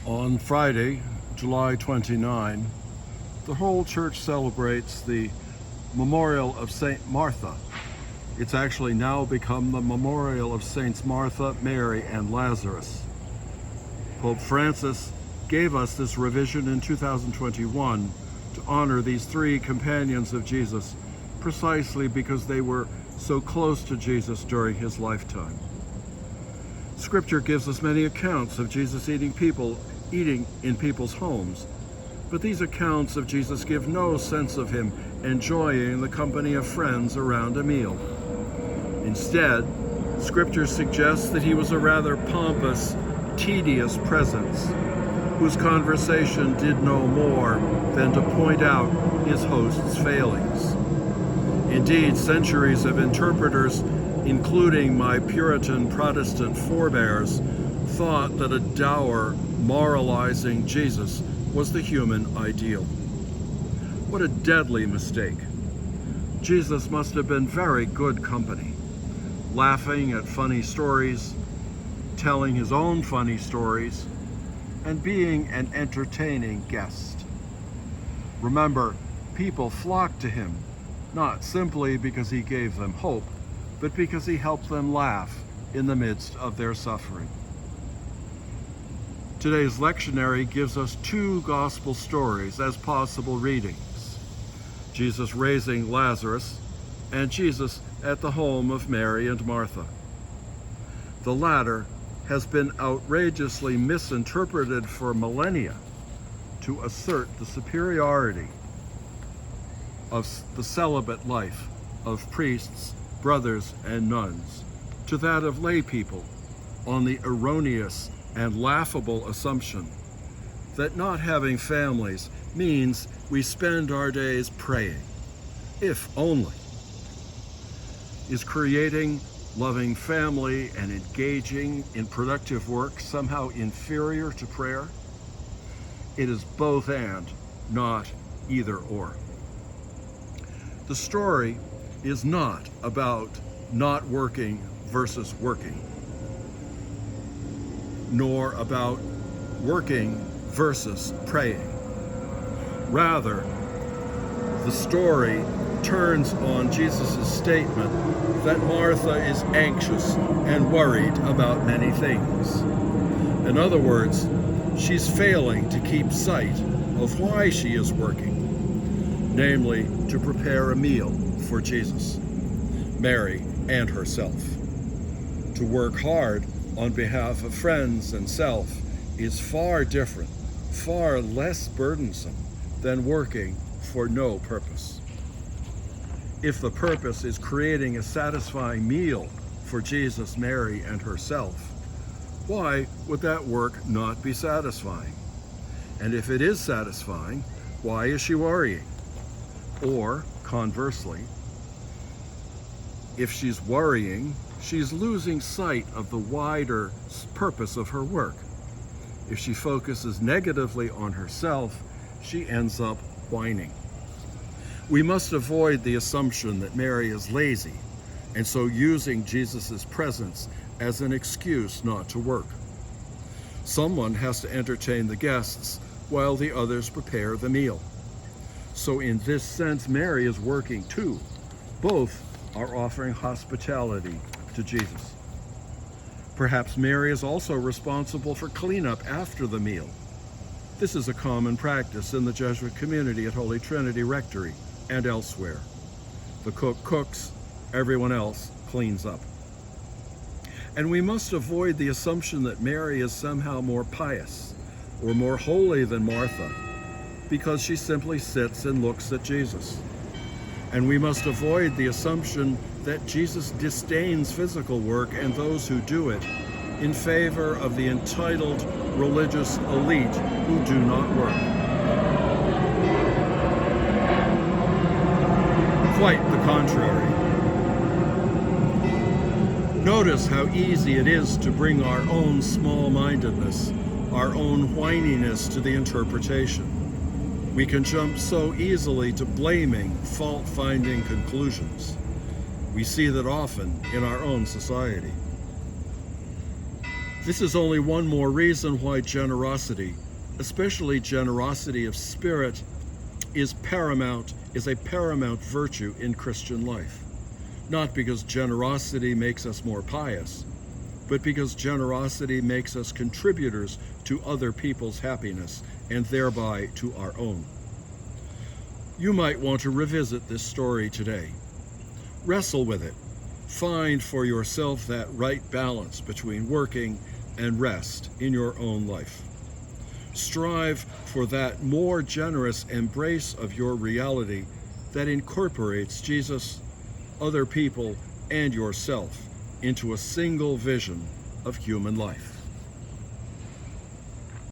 On Friday, July 29, the whole church celebrates the memorial of St. Martha. It's actually now become the memorial of Saints Martha, Mary, and Lazarus. Pope Francis gave us this revision in 2021 to honor these three companions of Jesus precisely because they were so close to Jesus during his lifetime. Scripture gives us many accounts of Jesus eating in people's homes, but these accounts of Jesus give no sense of him enjoying the company of friends around a meal. Instead, Scripture suggests that he was a rather pompous, tedious presence, whose conversation did no more than to point out his host's failings. Indeed, centuries of interpreters, including my Puritan Protestant forebears, thought that a dour, moralizing Jesus was the human ideal. What a deadly mistake. Jesus must have been very good company, laughing at funny stories, telling his own funny stories, and being an entertaining guest. Remember, people flocked to him, not simply because he gave them hope, but because he helped them laugh in the midst of their suffering. Today's lectionary gives us two gospel stories as possible readings: Jesus raising Lazarus and Jesus at the home of Mary and Martha. The latter has been outrageously misinterpreted for millennia to assert the superiority of the celibate life of priests, brothers, and nuns to that of lay people on the erroneous and laughable assumption that not having families means we spend our days praying, if only. Is creating loving family and engaging in productive work somehow inferior to prayer? It is both and, not either or. The story is not about not working versus working, nor about working versus praying. Rather, the story turns on Jesus' statement that Martha is anxious and worried about many things. In other words, she's failing to keep sight of why she is working, namely to prepare a meal for Jesus, Mary, and herself. To work hard on behalf of friends and self is far different, far less burdensome than working for no purpose. If the purpose is creating a satisfying meal for Jesus, Mary, and herself, why would that work not be satisfying? And if it is satisfying, why is she worrying? Or, conversely, if she's worrying, she's losing sight of the wider purpose of her work. If she focuses negatively on herself, she ends up whining. We must avoid the assumption that Mary is lazy, and so using Jesus' presence as an excuse not to work. Someone has to entertain the guests while the others prepare the meal. So in this sense, Mary is working too. Both are offering hospitality to Jesus. Perhaps Mary is also responsible for cleanup after the meal. This is a common practice in the Jesuit community at Holy Trinity Rectory and elsewhere. The cook cooks, everyone else cleans up. And we must avoid the assumption that Mary is somehow more pious or more holy than Martha because she simply sits and looks at Jesus. And we must avoid the assumption that Jesus disdains physical work and those who do it in favor of the entitled religious elite who do not work. Quite the contrary. Notice how easy it is to bring our own small-mindedness, our own whininess to the interpretation. We can jump so easily to blaming, fault-finding conclusions. We see that often in our own society. This is only one more reason why generosity, especially generosity of spirit, is a paramount virtue in Christian life. Not because generosity makes us more pious, but because generosity makes us contributors to other people's happiness and thereby to our own. You might want to revisit this story today. Wrestle with it. Find for yourself that right balance between working and rest in your own life. Strive for that more generous embrace of your reality that incorporates Jesus, other people, and yourself into a single vision of human life.